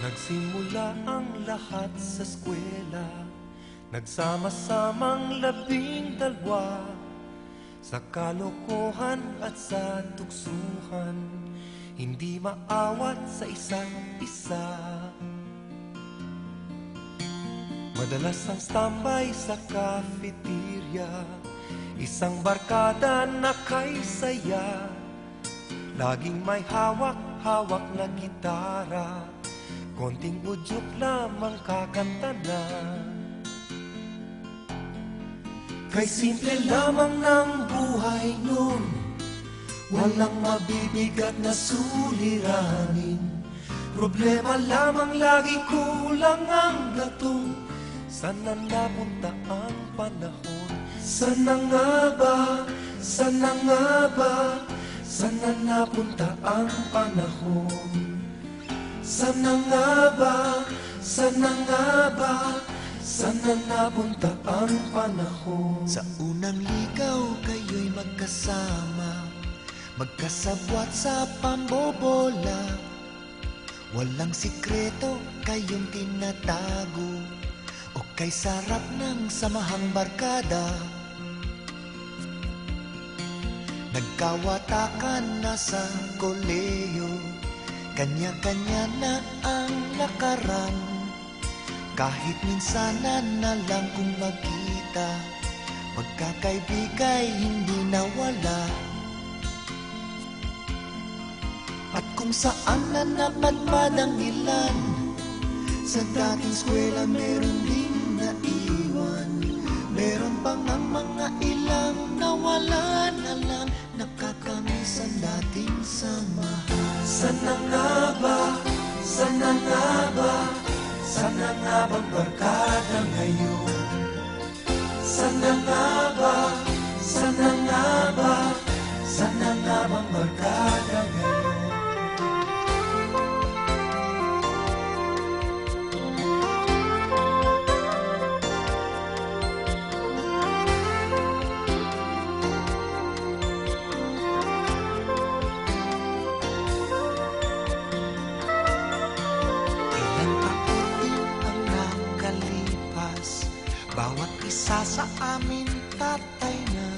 Nagsimula ang lahat sa eskwela, nagsama-samang 12 sa kalokohan at sa tuksuhan, hindi maawat sa isa't isa. Madalas ang standby sa cafeteria, isang barkada na kay saya, laging may hawak-hawak na gitara, konting udyok lamang kakanta na. Kay simple lamang ng buhay nun, walang mabibigat na suliranin. Problema lamang lagi, kulang ang gatong. Sana napunta ang panahon? Sana nga ba? Sana nga ba? Sana napunta ang panahon? Sana nga ba? Sana nga ba? Sana napunta ang panahon? Sa unang ligaw kayo'y magkasama, magkasabwat sa pambobola. Walang sikreto kayong tinatago, o kay sarap ng samahang barkada. Nagkawatakan na sa koleyo, kanya-kanya na ang lakaran. Kahit minsanan na lang kung magkita, pagkakaibigay hindi nawala. At kung saan na napadpad ang ilan, sa dating eskwela meron ding naiwan. Meron pang ang mga ilang nawala na lang, nakakamiss ang dating samahan. Sana nga ba? Sana nga ba? Sana nga bang barkada ngayon? Sana nga ba? Sana nga ba? Sana nga bang barkada ngayon? Bawat isa sa amin tatay na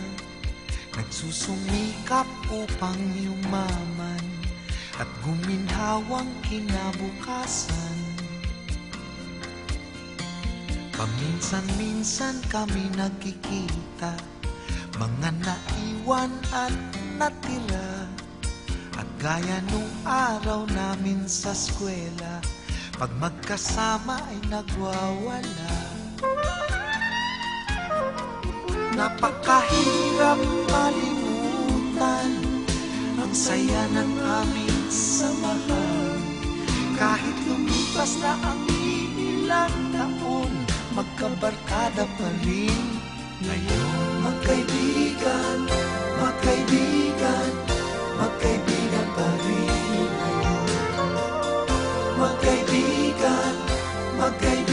nagsusumikap upang yumaman at guminhawang kinabukasan. Paminsan-minsan kami nagkikita, mga naiwan at natira. At gaya nung araw namin sa eskwela, pag magkasama ay nagwawala. Napakahirap malimutan ang saya ng aming samahan. Kahit lumipas na ang ilang taon, magkabarkada pa rin ngayon. Magkaibigan, magkaibigan, magkaibigan pa rin ngayon. Magkaibigan, magkaibigan,